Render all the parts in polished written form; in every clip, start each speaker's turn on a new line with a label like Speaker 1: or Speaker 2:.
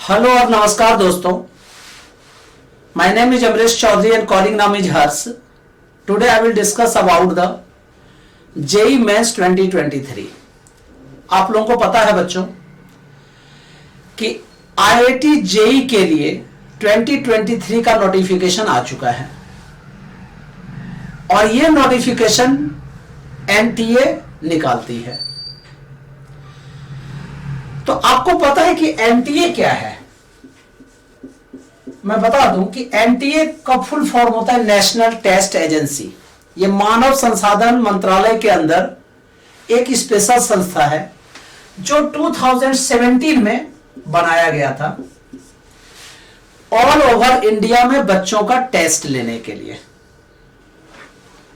Speaker 1: Hello और नमस्कार दोस्तों, my name is Amrish Chaudhary and calling name is Harsh. Today I will discuss about the JEE Mains 2023। आप लोगों को पता है बच्चों कि आईआईटी जेई के लिए 2023 का नोटिफिकेशन आ चुका है और यह नोटिफिकेशन एनटीए निकालती है। तो आपको पता है कि एनटीए क्या है? मैं बता दूं कि एनटीए का फुल फॉर्म होता है नेशनल टेस्ट एजेंसी। यह मानव संसाधन मंत्रालय के अंदर एक स्पेशल संस्था है जो 2017 में बनाया गया था ऑल ओवर इंडिया में बच्चों का टेस्ट लेने के लिए।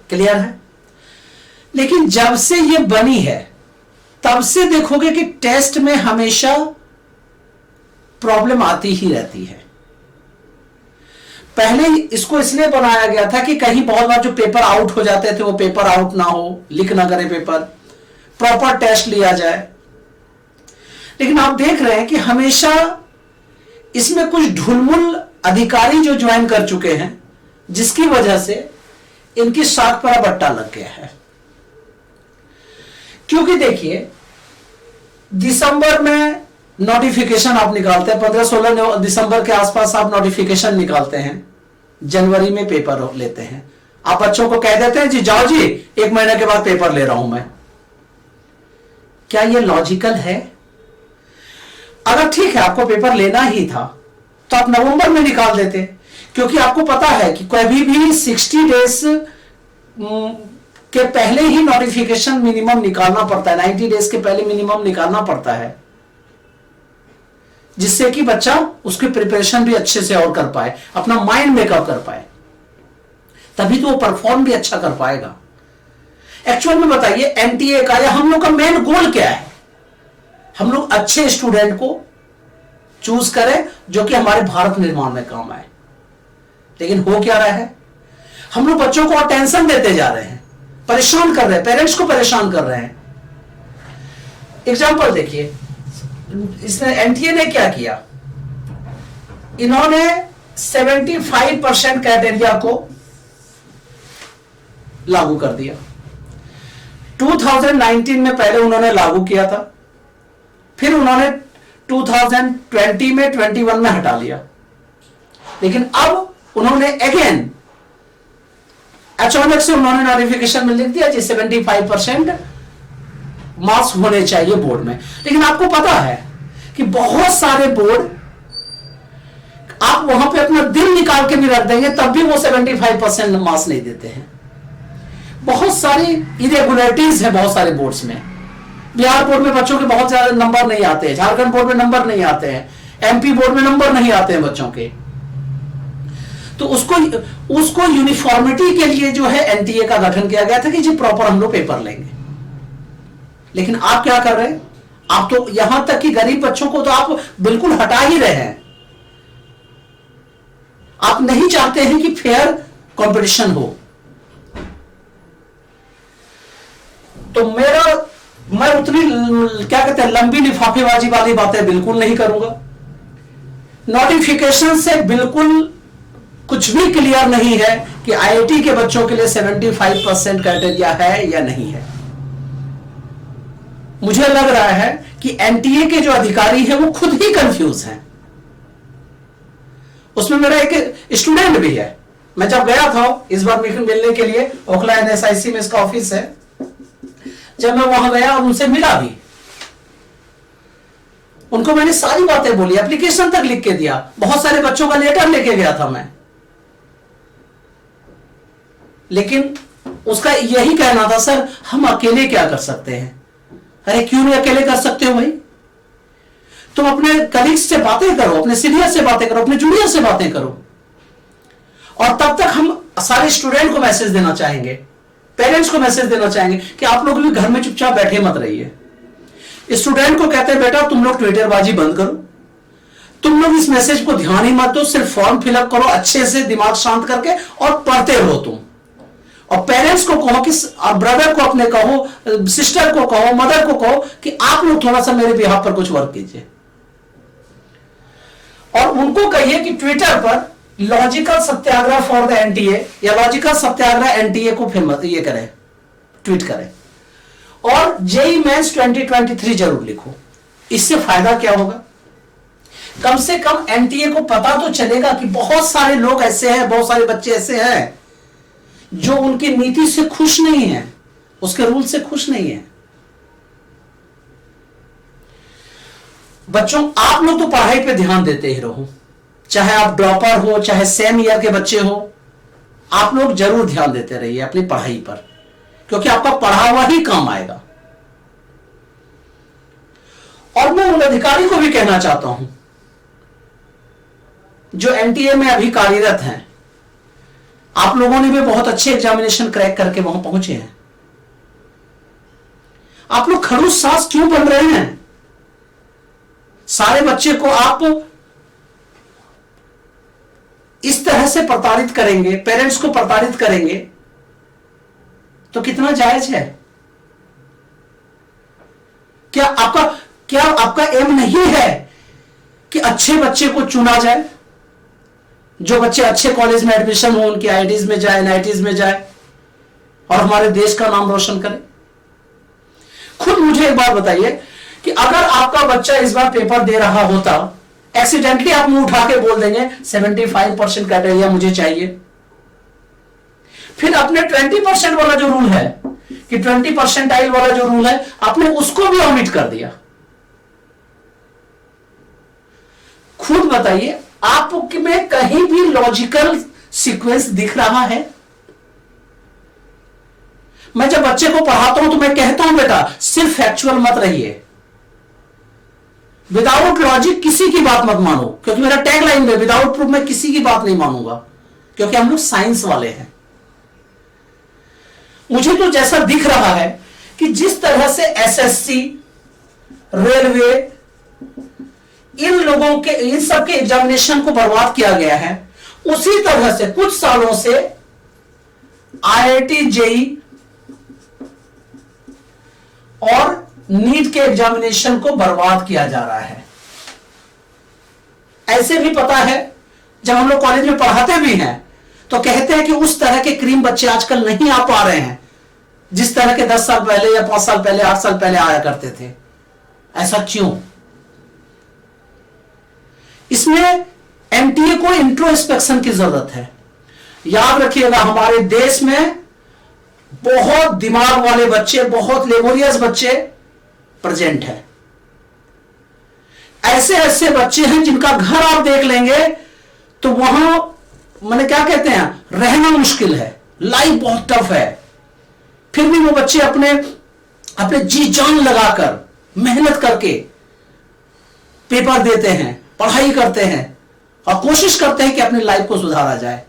Speaker 1: क्लियर है? लेकिन जब से यह बनी है तब से देखोगे कि टेस्ट में हमेशा प्रॉब्लम आती ही रहती है। पहले इसको इसलिए बनाया गया था कि कहीं बहुत बार जो पेपर आउट हो जाते थे वो पेपर आउट ना हो, लीक ना करे पेपर, प्रॉपर टेस्ट लिया जाए। लेकिन आप देख रहे हैं कि हमेशा इसमें कुछ ढुलमुल अधिकारी जो ज्वाइन कर चुके हैं, जिसकी वजह से इनकी साख पर बट्टा लग गया है। क्योंकि देखिए, दिसंबर में नोटिफिकेशन आप निकालते हैं, 15-16 दिसंबर के आसपास आप नोटिफिकेशन निकालते हैं, जनवरी में पेपर लेते हैं। आप बच्चों को कह देते हैं जी जाओ जी, 1 महीने के बाद पेपर ले रहा हूं मैं। क्या यह लॉजिकल है? अगर ठीक है आपको पेपर लेना ही था तो आप नवंबर में निकाल देते, क्योंकि आपको पता है कि कभी भी 60 डेज के पहले ही नोटिफिकेशन मिनिमम निकालना पड़ता है, 90 डेज के पहले मिनिमम निकालना पड़ता है, जिससे कि बच्चा उसकी प्रिपरेशन भी अच्छे से और कर पाए, अपना माइंड मेकअप कर पाए, तभी तो वो परफॉर्म भी अच्छा कर पाएगा। एक्चुअल में बताइए एनटीए का या हम लोग का मेन गोल क्या है? हम लोग अच्छे स्टूडेंट को चूज करें जो कि हमारे भारत निर्माण में काम आए। लेकिन हो क्या रहा है, हम लोग बच्चों को और टेंशन देते जा रहे हैं, परेशान कर रहे हैं, पेरेंट्स को परेशान कर रहे हैं। एग्जाम्पल देखिए, इसने एनटीए ने क्या किया, इन्होंने 75% क्राइटेरिया को लागू कर दिया। 2019 में पहले उन्होंने लागू किया था, फिर उन्होंने 2020 में 21 में हटा लिया, लेकिन अब उन्होंने अगेन अचानक से उन्होंने नोटिफिकेशन में लिख दिया कि 75% मार्क्स होने चाहिए बोर्ड में। लेकिन आपको पता है कि बहुत सारे बोर्ड आप वहां पे अपना दिल निकाल के भी रख देंगे तब भी वो 75% मार्क्स नहीं देते हैं। बहुत सारी इरेगुलरिटीज है बहुत सारे बोर्ड्स में। बिहार बोर्ड में बच्चों के बहुत ज्यादा नंबर नहीं आते हैं, झारखंड बोर्ड में नंबर नहीं आते हैं, एमपी बोर्ड में नंबर नहीं आते हैं बच्चों के। तो उसको यूनिफॉर्मिटी के लिए जो है एनटीए का गठन किया गया था कि जी प्रॉपर हम लोग पेपर लेंगे। लेकिन आप क्या कर रहे हैं, आप तो यहां तक कि गरीब बच्चों को तो आप बिल्कुल हटा ही रहे हैं। आप नहीं चाहते हैं कि फेयर कंपटीशन हो। तो मैं उतनी क्या कहते हैं लंबी लिफाफेबाजी वाली बातें बिल्कुल नहीं करूंगा। नोटिफिकेशन से बिल्कुल कुछ भी क्लियर नहीं है कि आईआईटी के बच्चों के लिए 75% क्राइटेरिया है या नहीं है। मुझे लग रहा है कि एनटीए के जो अधिकारी हैं वो खुद ही कंफ्यूज हैं। उसमें मेरा एक स्टूडेंट भी है। मैं जब गया था इस बार मिलने के लिए, ओखला एनएसआईसी में इसका ऑफिस है, जब मैं वहां गया और उनसे मिला भी, उनको मैंने सारी बातें बोली, एप्लीकेशन तक लिख के दिया, बहुत सारे बच्चों का लेटर लेके गया था मैं। लेकिन उसका यही कहना था, सर हम अकेले क्या कर सकते हैं। अरे क्यों नहीं अकेले कर सकते हो भाई? तुम अपने कलीग्स से बातें करो, अपने सीनियर से बातें करो, अपने जूनियर से बातें करो। और तब तक हम सारे स्टूडेंट को मैसेज देना चाहेंगे, पेरेंट्स को मैसेज देना चाहेंगे कि आप लोग भी घर में चुपचाप बैठे मत रहिए। स्टूडेंट को कहते हैं बेटा तुम लोग ट्विटरबाजी बंद करो, तुम लोग इस मैसेज को ध्यान ही मत दो, सिर्फ फॉर्म फिलअप करो अच्छे से दिमाग शांत करके और पढ़ते रहो तुम। और पेरेंट्स को कहो कि ब्रदर को अपने कहो, सिस्टर को कहो, मदर को कहो कि आप लोग थोड़ा सा मेरे बिहाफ पर कुछ वर्क कीजिए। और उनको कहिए कि ट्विटर पर logical Satyagraha for the NTA या लॉजिकल सत्याग्रह एनटीए को फेमस ये करें, ट्वीट करें, और जेई मेंस 2023 जरूर लिखो। इससे फायदा क्या होगा? कम से कम एनटीए को पता तो चलेगा कि बहुत सारे लोग ऐसे हैं, बहुत सारे बच्चे ऐसे हैं जो उनकी नीति से खुश नहीं है, उसके रूल से खुश नहीं है। बच्चों, आप लोग तो पढ़ाई पे ध्यान देते ही रहो, चाहे आप ड्रॉपर हो, चाहे सेम ईयर के बच्चे हो, आप लोग जरूर ध्यान देते रहिए अपनी पढ़ाई पर, क्योंकि आपका पढ़ा हुआ ही काम आएगा। और मैं उन अधिकारी को भी कहना चाहता हूं जो एनटीए में अभी कार्यरत हैं, आप लोगों ने भी बहुत अच्छे एग्जामिनेशन क्रैक करके वहां पहुंचे हैं। आप लोग खड़ूस सास क्यों बन रहे हैं? सारे बच्चे को आप इस तरह से प्रताड़ित करेंगे, पेरेंट्स को प्रताड़ित करेंगे, तो कितना जायज है? क्या आपका एम नहीं है कि अच्छे बच्चे को चुना जाए, जो बच्चे अच्छे कॉलेज में एडमिशन हो उनकी आईआईटीज में जाए, एनआईटीज में जाए और हमारे देश का नाम रोशन करे? खुद मुझे एक बात बताइए कि अगर आपका बच्चा इस बार पेपर दे रहा होता, एक्सीडेंटली आप मुंह उठा के बोल देंगे 75% क्राइटेरिया मुझे चाहिए, फिर अपने 20% वाला जो रूल है कि 20% वाला जो रूल है, आपने उसको भी ऑमिट कर दिया। खुद बताइए, आप में कहीं भी लॉजिकल सीक्वेंस दिख रहा है? मैं जब बच्चे को पढ़ाता हूं तो मैं कहता हूं बेटा सिर्फ फैक्चुअल मत रहिए, विदाउट लॉजिक किसी की बात मत मानो, क्योंकि मेरा टैग लाइन है विदाउट प्रूफ मैं किसी की बात नहीं मानूंगा, क्योंकि हम लोग साइंस वाले हैं। मुझे तो जैसा दिख रहा है कि जिस तरह से एसएससी, रेलवे, इन लोगों के, इन सब के एग्जामिनेशन को बर्बाद किया गया है, उसी तरह से कुछ सालों से आईआईटी, जेई और नीट के एग्जामिनेशन को बर्बाद किया जा रहा है। ऐसे भी पता है, जब हम लोग कॉलेज में पढ़ाते भी हैं तो कहते हैं कि उस तरह के क्रीम बच्चे आजकल नहीं आ पा रहे हैं जिस तरह के 10 साल पहले या 5 साल पहले, 8 साल पहले आया करते थे। ऐसा क्यों? इसमें एनटीए को इंट्रोस्पेक्शन की जरूरत है। याद रखिएगा, हमारे देश में बहुत दिमाग वाले बच्चे, बहुत लेबोरियस बच्चे प्रेजेंट है। ऐसे ऐसे बच्चे हैं जिनका घर आप देख लेंगे तो वहां मैंने क्या कहते हैं, रहना मुश्किल है, लाइफ बहुत टफ है, फिर भी वो बच्चे अपने जी जान लगाकर मेहनत करके पेपर देते हैं, पढ़ाई करते हैं और कोशिश करते हैं कि अपनी लाइफ को सुधारा जाए।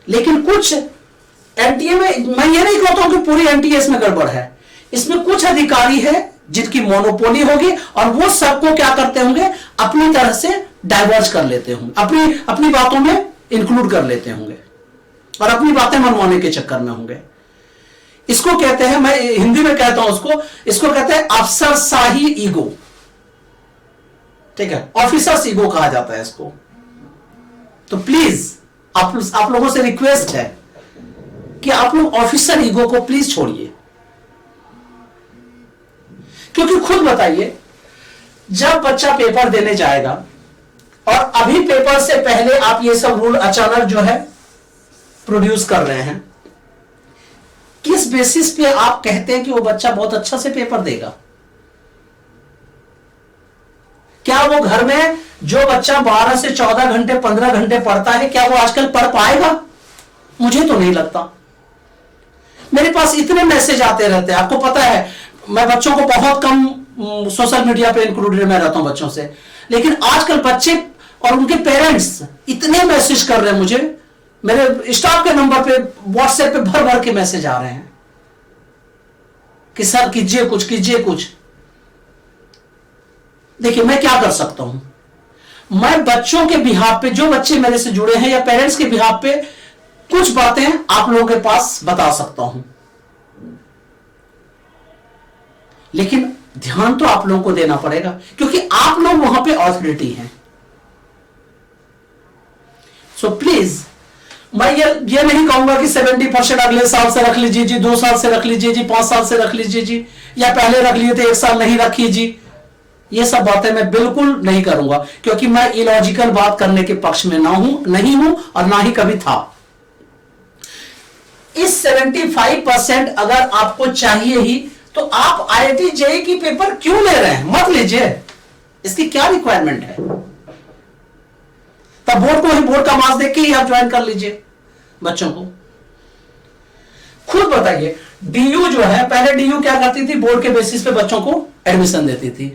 Speaker 1: लेकिन कुछ एनटीए में, मैं ये नहीं कहता हूं कि पूरी एनटीए इसमें गड़बड़ है, इसमें कुछ अधिकारी है जिनकी मोनोपोली होगी और वो सबको क्या करते होंगे, अपनी तरह से डाइवर्ज कर लेते होंगे, अपनी बातों में इंक्लूड कर लेते होंगे और अपनी बातें मनवाने के चक्कर में होंगे। इसको कहते हैं, मैं हिंदी में कहता हूं इसको कहते हैं अफसरशाही ईगो। ठीक है, ऑफिसर्स ईगो कहा जाता है इसको। तो प्लीज आप लोगों से रिक्वेस्ट है कि आप लोग ऑफिसर ईगो को प्लीज छोड़िए, क्योंकि खुद बताइए, जब बच्चा पेपर देने जाएगा और अभी पेपर से पहले आप ये सब रूल अचानक जो है प्रोड्यूस कर रहे हैं, किस बेसिस पे आप कहते हैं कि वो बच्चा बहुत अच्छा से पेपर देगा? क्या वो घर में जो बच्चा 12 से 14 घंटे 15 घंटे पढ़ता है, क्या वो आजकल पढ़ पाएगा? मुझे तो नहीं लगता। मेरे पास इतने मैसेज आते रहते हैं, आपको पता है मैं बच्चों को बहुत कम सोशल मीडिया पे इंक्लूडेड मैं रहता हूं बच्चों से, लेकिन आजकल बच्चे और उनके पेरेंट्स इतने मैसेज कर रहे हैं मुझे, मेरे स्टाफ के नंबर पे व्हाट्सएप पे भर भर के मैसेज आ रहे हैं कि सर कीजिए कुछ, कीजिए कुछ। देखिए मैं क्या कर सकता हूं, मैं बच्चों के बिहाफ पे, जो बच्चे मेरे से जुड़े हैं या पेरेंट्स के बिहाफ पे कुछ बातें आप लोगों के पास बता सकता हूं, लेकिन ध्यान तो आप लोगों को देना पड़ेगा, क्योंकि आप लोग वहां पे ऑथोरिटी हैं। सो प्लीज मैं ये नहीं कहूंगा कि 70% अगले साल से रख लीजिए जी, 2 साल से रख लीजिए जी, 5 साल से रख लीजिए जी, या पहले रख लिए थे 1 साल नहीं रखिए जी। ये सब बातें मैं बिल्कुल नहीं करूंगा, क्योंकि मैं इलॉजिकल बात करने के पक्ष में नहीं हूं और ना ही कभी था। इस 75% अगर आपको चाहिए ही तो आप IIT JEE की पेपर क्यों ले रहे हैं? मत लीजिए, इसकी क्या रिक्वायरमेंट है? तब बोर्ड का मार्क्स देख के ही आप ज्वाइन कर लीजिए बच्चों को। खुद बताइए, DU जो है, पहले DU क्या करती थी? बोर्ड के बेसिस पे बच्चों को एडमिशन देती थी।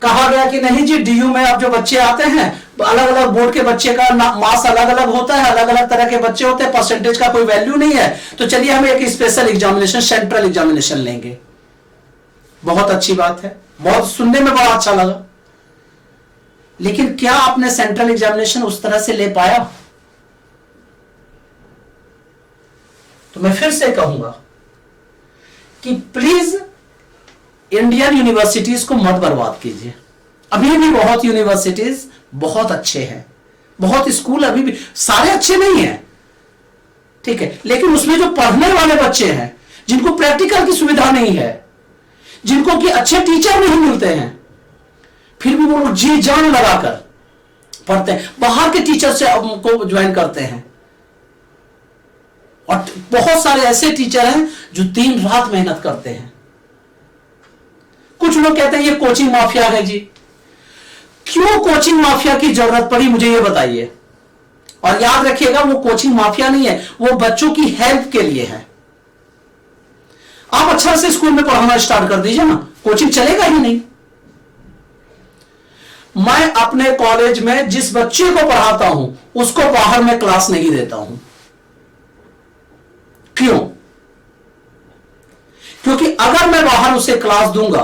Speaker 1: कहा गया कि नहीं जी, DU में अब जो बच्चे आते हैं अलग अलग बोर्ड के बच्चे का मार्क्स अलग अलग होता है, अलग अलग तरह के बच्चे होते हैं, परसेंटेज का कोई वैल्यू नहीं है, तो चलिए हम एक स्पेशल एग्जामिनेशन, सेंट्रल एग्जामिनेशन लेंगे। बहुत अच्छी बात है, बहुत सुनने में बड़ा अच्छा लगा, लेकिन क्या आपने सेंट्रल एग्जामिनेशन उस तरह से ले पाया? तो मैं फिर से कहूंगा कि प्लीज इंडियन यूनिवर्सिटीज को मत बर्बाद कीजिए। अभी भी बहुत यूनिवर्सिटीज बहुत अच्छे हैं, बहुत स्कूल अभी भी सारे अच्छे नहीं हैं, ठीक है, लेकिन उसमें जो पढ़ने वाले बच्चे हैं, जिनको प्रैक्टिकल की सुविधा नहीं है, जिनको कि अच्छे टीचर नहीं मिलते हैं, फिर भी वो लोग जी जान लगाकर पढ़ते हैं, बाहर के टीचर से को ज्वाइन करते हैं। और बहुत सारे ऐसे टीचर हैं जो दिन रात मेहनत करते हैं। कुछ लोग कहते हैं ये कोचिंग माफिया है जी। क्यों कोचिंग माफिया की जरूरत पड़ी, मुझे ये बताइए। और याद रखिएगा, वो कोचिंग माफिया नहीं है, वो बच्चों की हेल्प के लिए है। आप अच्छा से स्कूल में पढ़ाना स्टार्ट कर दीजिए ना, कोचिंग चलेगा ही नहीं। मैं अपने कॉलेज में जिस बच्चे को पढ़ाता हूं उसको बाहर में क्लास नहीं देता हूं। क्यों? क्योंकि अगर मैं बाहर उसे क्लास दूंगा,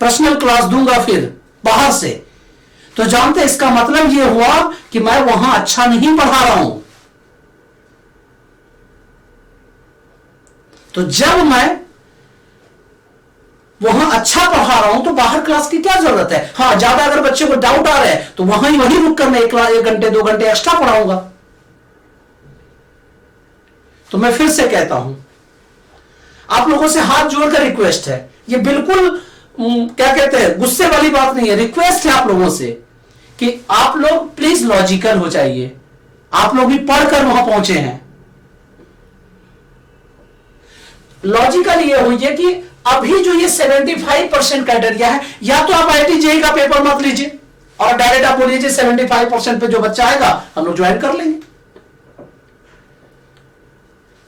Speaker 1: पर्सनल क्लास दूंगा फिर बाहर से, तो जानते इसका मतलब यह हुआ कि मैं वहां अच्छा नहीं पढ़ा रहा हूं। तो जब मैं वहां अच्छा पढ़ा रहा हूं तो बाहर क्लास की क्या जरूरत है? हां, ज्यादा अगर बच्चे को डाउट आ रहा है तो वहीं रुक कर मैं 1 घंटे 2 घंटे एक्स्ट्रा पढ़ाऊंगा। तो मैं फिर से कहता हूं, आप लोगों से हाथ जोड़कर रिक्वेस्ट है, ये बिल्कुल क्या कहते हैं, गुस्से वाली बात नहीं है, रिक्वेस्ट है आप लोगों से कि आप लोग प्लीज लॉजिकल हो जाइए। आप लोग भी पढ़कर वहां पहुंचे हैं। लॉजिकल ये हुई है कि अभी जो ये 75% क्राइटेरिया है, या तो आप IIT JEE का पेपर मत लीजिए और डायरेक्ट आप बोलिए 75% पे जो बच्चा आएगा हम लोग ज्वाइन कर लेंगे।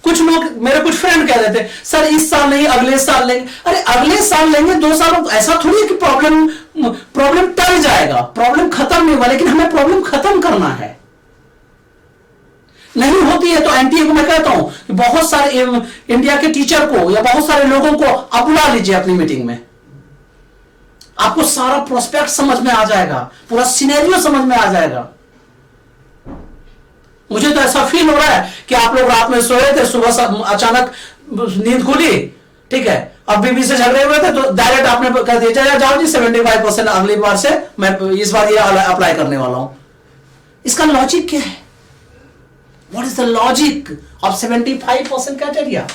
Speaker 1: कुछ लोग, मेरे कुछ फ्रेंड कह रहे थे सर इस साल नहीं अगले साल लेंगे। अरे अगले साल लेंगे, 2 साल, ऐसा थोड़ी है कि प्रॉब्लम टल जाएगा, प्रॉब्लम खत्म नहीं हुआ, लेकिन हमें प्रॉब्लम खत्म करना है। नहीं होती है तो NTA को मैं कहता हूं कि बहुत सारे इंडिया के टीचर को या बहुत सारे लोगों को आप बुला लीजिए अपनी मीटिंग में, आपको सारा प्रोस्पेक्ट समझ में आ जाएगा, पूरा सिनेरियो समझ में आ जाएगा। मुझे तो ऐसा फील हो रहा है कि आप लोग रात में सोए थे, सुबह अचानक नींद खुली, ठीक है, अब बीबी से झगड़े हुए थे तो डायरेक्ट आपने कह दिया जाओ जी 75% अगली बार से मैं इस बार ये अप्लाई करने वाला हूं। इसका लॉजिक क्या है? What is the logic of 75% criteria?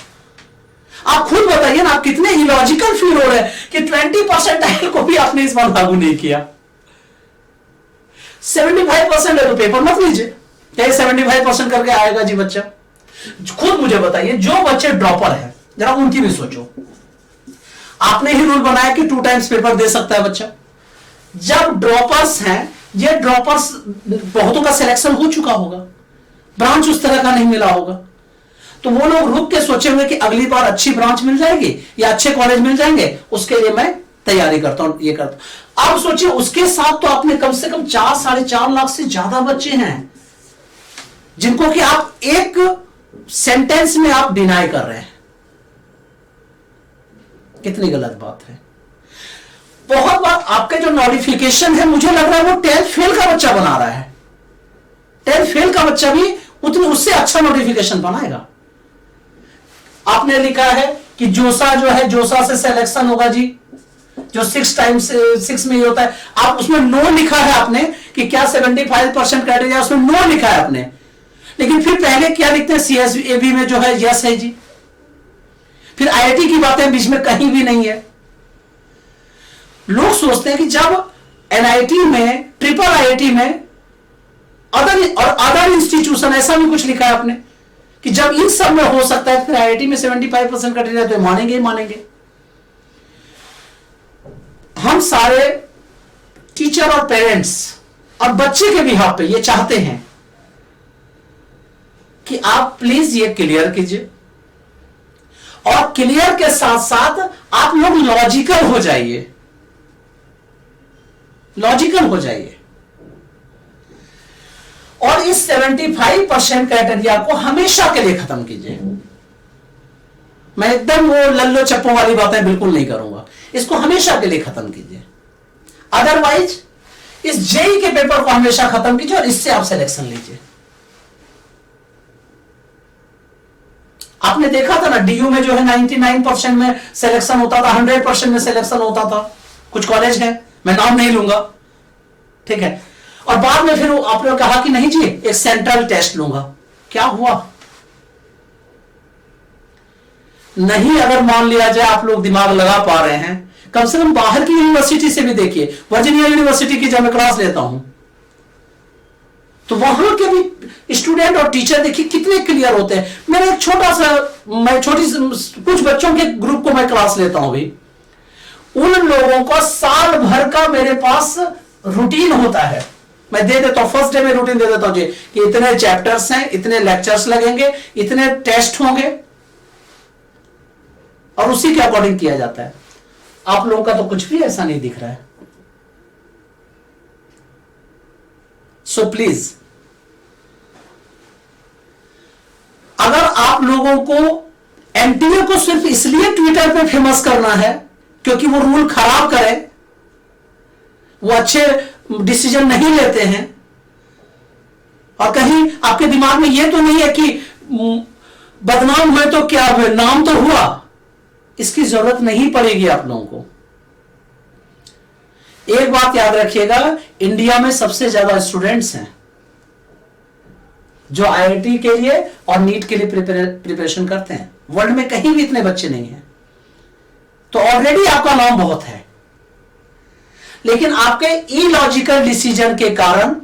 Speaker 1: आप खुद बताइए ना, आप कितने इलॉजिकल फील हो रहे हैं कि 20% को भी आपने इस बार लागू नहीं किया। 75% है तो पेपर मत लीजिए, क्या 75% करके आएगा जी बच्चा? खुद मुझे बताइए, जो बच्चे ड्रॉपर हैं जरा उनकी भी सोचो। आपने ही रूल बनाया कि 2 टाइम्स पेपर दे सकता है बच्चा। जब ड्रॉपर्स हैं, ये ड्रॉपर्स बहुतों का सिलेक्शन हो चुका होगा, ब्रांच उस तरह का नहीं मिला होगा, तो वो लोग रुक के सोचे हुए कि अगली बार अच्छी ब्रांच मिल जाएगी या अच्छे कॉलेज मिल जाएंगे, उसके लिए मैं तैयारी करता हूं, ये करता हूं। अब सोचिए उसके साथ तो आपने कम से कम 4-4.5 लाख से ज्यादा बच्चे हैं जिनको कि आप एक सेंटेंस में आप डिनाई कर रहे हैं। कितनी गलत बात है। बहुत बार आपके जो नोटिफिकेशन है, मुझे लग रहा है वो 10th फेल का बच्चा बना रहा है। 10th फेल का बच्चा भी उससे अच्छा नोटिफिकेशन बनाएगा। आपने लिखा है कि जोसा जो है, जोसा से सिलेक्शन होगा जी, जो 6 टाइम्स 6 में ही होता है। आप उसमें नो लिखा है आपने कि क्या 75% क्राइटेरिया, उसमें नो लिखा है आपने, लेकिन फिर पहले क्या लिखते हैं CSAB में जो है यस है जी। फिर IIT की बातें बीच में कहीं भी नहीं है। लोग सोचते हैं कि जब NIT में, ट्रिपल IIT में, अदर इंस्टीट्यूशन, ऐसा भी कुछ लिखा है आपने कि जब इन सब में हो सकता है, फिर IIT में 75% क्राइटेरिया, तो मानेंगे ही मानेंगे। हम सारे टीचर और पेरेंट्स और बच्चे के बिहाफ पे ये चाहते हैं कि आप प्लीज ये क्लियर कीजिए, और क्लियर के साथ साथ आप लोग लॉजिकल हो जाइए, लॉजिकल हो जाइए, और इस 75% क्राइटेरिया को हमेशा के लिए खत्म कीजिए। मैं एकदम वो लल्लो चप्पो वाली बातें बिल्कुल नहीं करूंगा, इसको हमेशा के लिए खत्म कीजिए। अदरवाइज इस जेई के पेपर को हमेशा खत्म कीजिए और इससे आप सिलेक्शन लीजिए। आपने देखा था ना, DU में जो है 99% में सिलेक्शन होता था, 100% में सिलेक्शन होता था। कुछ कॉलेज है, मैं नाम नहीं लूंगा, ठीक है, और बाद में फिर आपने कहा कि नहीं जी एक सेंट्रल टेस्ट लूंगा। क्या हुआ? नहीं, अगर मान लिया जाए आप लोग दिमाग लगा पा रहे हैं, कम से कम बाहर की यूनिवर्सिटी से भी देखिए। वर्जीनिया यूनिवर्सिटी की जब मैं क्लास लेता हूं तो वहां के भी स्टूडेंट और टीचर देखिए कितने क्लियर होते हैं। मेरा एक छोटा सा, मैं कुछ बच्चों के ग्रुप को मैं क्लास लेता हूं भी, उन लोगों को साल भर का मेरे पास रूटीन होता है। मैं दे देता हूं, फर्स्ट डे में रूटीन दे देता हूं जी कि इतने चैप्टर्स हैं, इतने लेक्चर्स लगेंगे, इतने टेस्ट होंगे, और उसी के अकॉर्डिंग किया जाता है। आप लोगों का तो कुछ भी ऐसा नहीं दिख रहा है। सो प्लीज, अगर आप लोगों को एनटीए को सिर्फ इसलिए ट्विटर पे फेमस करना है क्योंकि वो रूल खराब करे, वो अच्छे डिसीजन नहीं लेते हैं, और कहीं आपके दिमाग में ये तो नहीं है कि बदनाम हुए तो क्या हुए, नाम तो हुआ, इसकी जरूरत नहीं पड़ेगी आप लोगों को। एक बात याद रखिएगा, इंडिया में सबसे ज्यादा स्टूडेंट्स हैं जो IIT के लिए और नीट के लिए प्रिपरेशन करते हैं। वर्ल्ड में कहीं भी इतने बच्चे नहीं हैं, तो ऑलरेडी आपका नाम बहुत है। लेकिन आपके इलॉजिकल डिसीजन के कारण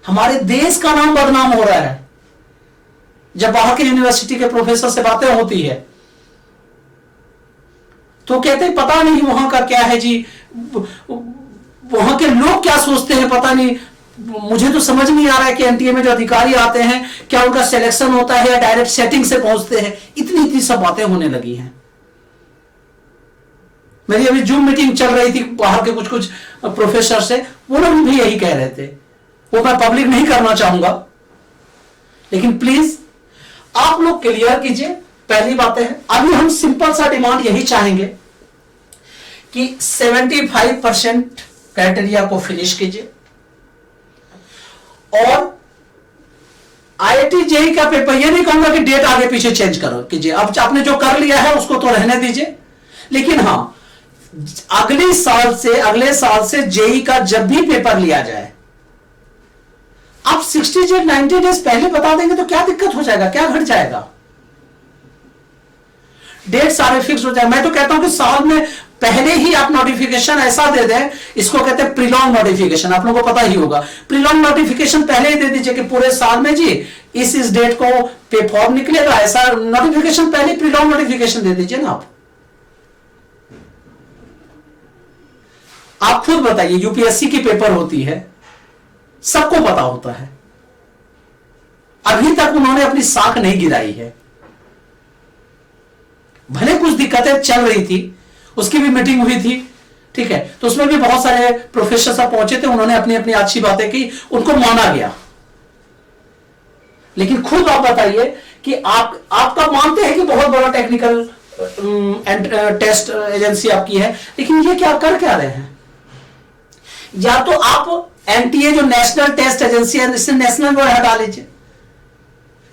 Speaker 1: हमारे देश का नाम बदनाम हो रहा है। जब बाहर के यूनिवर्सिटी के प्रोफेसर से बातें होती है तो कहते हैं पता नहीं वहां का क्या है जी, वहां के लोग क्या सोचते हैं पता नहीं। मुझे तो समझ नहीं आ रहा है कि एनटीए में जो अधिकारी आते हैं क्या उनका सिलेक्शन होता है या डायरेक्ट सेटिंग से पहुंचते हैं। इतनी इतनी सब बातें होने लगी हैं। मेरी अभी जूम मीटिंग चल रही थी बाहर के कुछ प्रोफेसर से, वो लोग भी यही कह रहे थे। वो मैं पब्लिक नहीं करना चाहूंगा, लेकिन प्लीज आप लोग क्लियर कीजिए। पहली बात है, अभी हम सिंपल सा डिमांड यही चाहेंगे कि 75% क्राइटेरिया को फिनिश कीजिए, और IIT जेईई का पेपर, ये नहीं कहूंगा कि डेट आगे पीछे चेंज करो कीजिए, अब आपने जो कर लिया है उसको तो रहने दीजिए। लेकिन हां, अगले साल से जेईई का जब भी पेपर लिया जाए, आप 60 डेज 90 डेज पहले बता देंगे तो क्या दिक्कत हो जाएगा, क्या घट जाएगा? डेट सारे फिक्स हो जाए। मैं तो कहता हूं कि साल में पहले ही आप नोटिफिकेशन ऐसा दे दें, इसको कहते हैं प्रीलॉन्ग नोटिफिकेशन, आप लोगों को पता ही होगा। प्रीलॉन्ग नोटिफिकेशन पहले ही दे दीजिए कि पूरे साल में जी इस डेट को पे फॉर्म निकलेगा, ऐसा नोटिफिकेशन पहले प्रीलॉन्ग नोटिफिकेशन दे दीजिए ना। आप खुद बताइए, यूपीएससी की पेपर होती है, सबको पता होता है, अभी तक उन्होंने अपनी साख नहीं गिराई है। भले कुछ दिक्कतें चल रही थी, उसकी भी मीटिंग हुई थी, ठीक है, तो उसमें भी बहुत सारे प्रोफेसर साहब पहुंचे थे, उन्होंने अपनी अपनी अच्छी बातें की, उनको माना गया। लेकिन खुद आप बताइए कि आपका मानते हैं कि बहुत बड़ा टेक्निकल टेस्ट एजेंसी आपकी है, लेकिन ये क्या कर क्या रहे हैं? या तो आप एनटीए जो नेशनल टेस्ट एजेंसी है, इससे नेशनल वर्ड हटा लीजिए,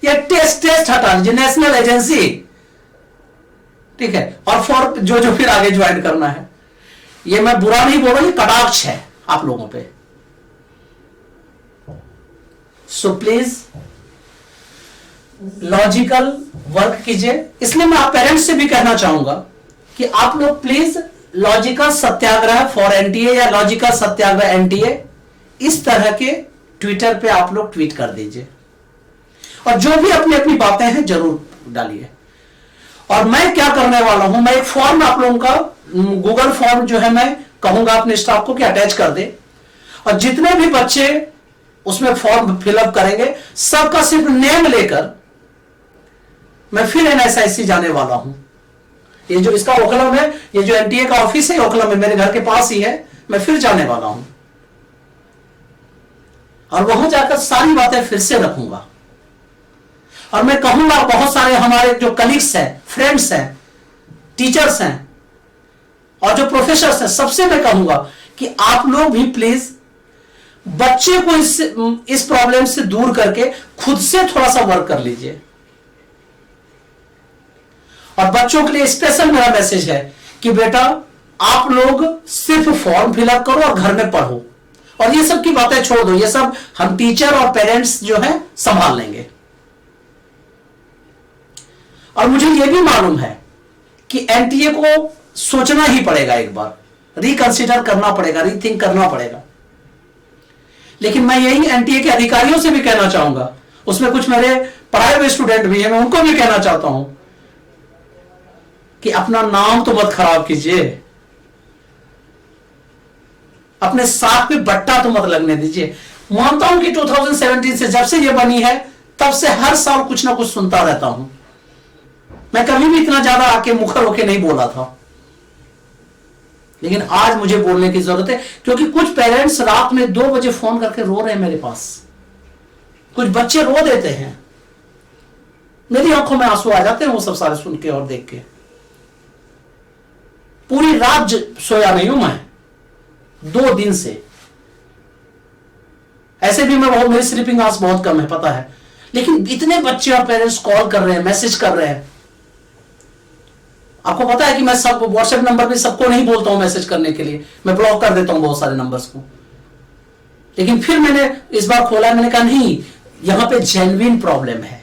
Speaker 1: या टेस्ट हटा लीजिए, नेशनल एजेंसी। ठीक है, और फॉर जो फिर आगे ज्वाइन करना है, ये मैं बुरा नहीं बोल रहा, ये कटाक्ष है आप लोगों पे। सो प्लीज लॉजिकल वर्क कीजिए। इसलिए मैं आप पेरेंट्स से भी कहना चाहूंगा कि आप लोग please logical Satyagraha for NTA या लॉजिकल सत्याग्रह एनटीए इस तरह के ट्विटर पे आप लोग ट्वीट कर दीजिए, और जो भी अपनी अपनी बातें हैं जरूर डालिए। और मैं क्या करने वाला हूं, मैं एक फॉर्म आप लोगों का गूगल फॉर्म जो है मैं कहूंगा अपने स्टाफ को कि अटैच कर दे, और जितने भी बच्चे उसमें फॉर्म फिलअप करेंगे सबका सिर्फ नेम लेकर मैं फिर एनएसआईसी जाने वाला हूं। ये जो इसका ओखलम है, ये जो एनटीए का ऑफिस है ओखलम में, मेरे घर के पास ही है, मैं फिर जाने वाला हूं और वहां जाकर सारी बातें फिर से रखूंगा। और मैं कहूंगा बहुत सारे हमारे जो कलीग्स हैं, फ्रेंड्स हैं, टीचर्स हैं और जो प्रोफेसर्स हैं, सबसे मैं कहूंगा कि आप लोग भी प्लीज बच्चे को इस प्रॉब्लम से दूर करके खुद से थोड़ा सा वर्क कर लीजिए। और बच्चों के लिए स्पेशल मेरा मैसेज है कि बेटा आप लोग सिर्फ फॉर्म फिलअप करो और घर में पढ़ो, और ये सब की बातें छोड़ दो, ये सब हम टीचर और पेरेंट्स जो है संभाल लेंगे। और मुझे यह भी मालूम है कि एनटीए को सोचना ही पड़ेगा, एक बार रिकंसिडर करना पड़ेगा, रीथिंक करना पड़ेगा। लेकिन मैं यही एनटीए के अधिकारियों से भी कहना चाहूंगा, उसमें कुछ मेरे पढ़ाए हुए स्टूडेंट भी हैं, मैं उनको भी कहना चाहता हूं कि अपना नाम तो मत खराब कीजिए, अपने साथ में बट्टा तो मत लगने दीजिए। मानता हूं कि 2017 से जब से ये बनी है तब से हर साल कुछ ना कुछ सुनता रहता हूं। मैं कभी भी इतना ज्यादा आके मुखर होके नहीं बोला था, लेकिन आज मुझे बोलने की जरूरत है, क्योंकि कुछ पेरेंट्स रात में 2 बजे फोन करके रो रहे हैं मेरे पास, कुछ बच्चे रो देते हैं, मेरी आंखों में आंसू आ जाते हैं वो सब सारे सुन के और देख के। पूरी रात सोया नहीं हूं मैं 2 दिन से, ऐसे भी मैं मेरी स्लीपिंग आवर्स बहुत कम है पता है, लेकिन इतने बच्चे और पेरेंट्स कॉल कर रहे हैं, मैसेज कर रहे हैं। आपको पता है कि मैं सब व्हाट्सएप नंबर पे सबको नहीं बोलता हूं मैसेज करने के लिए, मैं ब्लॉक कर देता हूं बहुत सारे नंबर्स को। लेकिन फिर मैंने इस बार खोला, मैंने कहा नहीं, यहां पे जेन्युइन प्रॉब्लम है।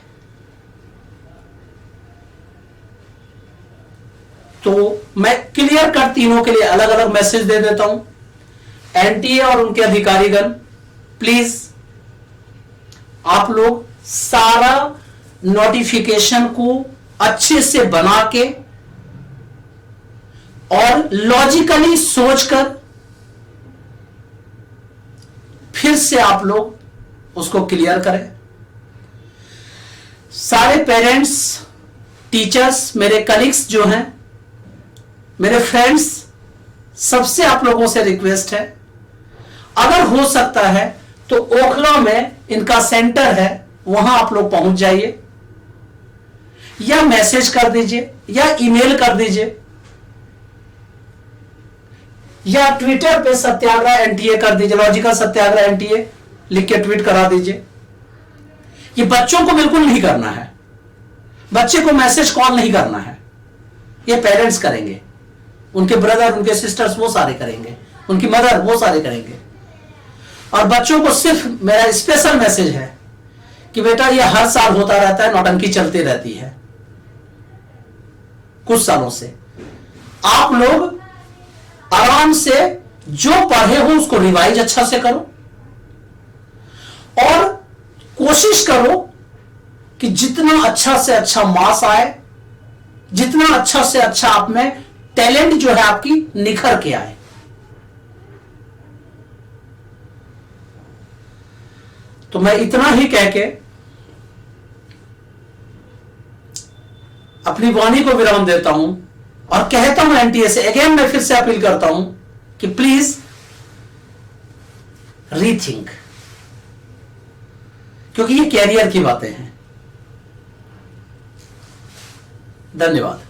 Speaker 1: तो मैं क्लियर कट तीनों के लिए अलग अलग मैसेज दे देता हूं। एनटीए और उनके अधिकारीगण प्लीज आप लोग सारा नोटिफिकेशन को अच्छे से बना के और लॉजिकली सोचकर फिर से आप लोग उसको क्लियर करें। सारे पेरेंट्स, टीचर्स, मेरे कलीग्स जो हैं, मेरे फ्रेंड्स, सबसे आप लोगों से रिक्वेस्ट है, अगर हो सकता है तो ओखला में इनका सेंटर है, वहां आप लोग पहुंच जाइए, या मैसेज कर दीजिए या ईमेल कर दीजिए, या ट्विटर पे सत्याग्रह एनटीए कर दीजिए, लॉजिकल सत्याग्रह एनटीए लिख के ट्वीट करा दीजिए। ये बच्चों को बिल्कुल नहीं करना है, बच्चे को मैसेज कॉल नहीं करना है, ये पेरेंट्स करेंगे, उनके ब्रदर, उनके सिस्टर्स वो सारे करेंगे, उनकी मदर वो सारे करेंगे। और बच्चों को सिर्फ मेरा स्पेशल मैसेज है कि बेटा ये हर साल होता रहता है, नौटंकी चलती रहती है कुछ सालों से। आप लोग आराम से जो पढ़े हो उसको रिवाइज अच्छा से करो, और कोशिश करो कि जितना अच्छा से अच्छा मार्क्स आए, जितना अच्छा से अच्छा आप में टैलेंट जो है आपकी निखर के आए। तो मैं इतना ही कह के अपनी वाणी को विराम देता हूं और कहता हूं एनटीए से अगेन, मैं फिर से अपील करता हूं कि प्लीज रीथिंक, क्योंकि ये कैरियर की बातें हैं। धन्यवाद।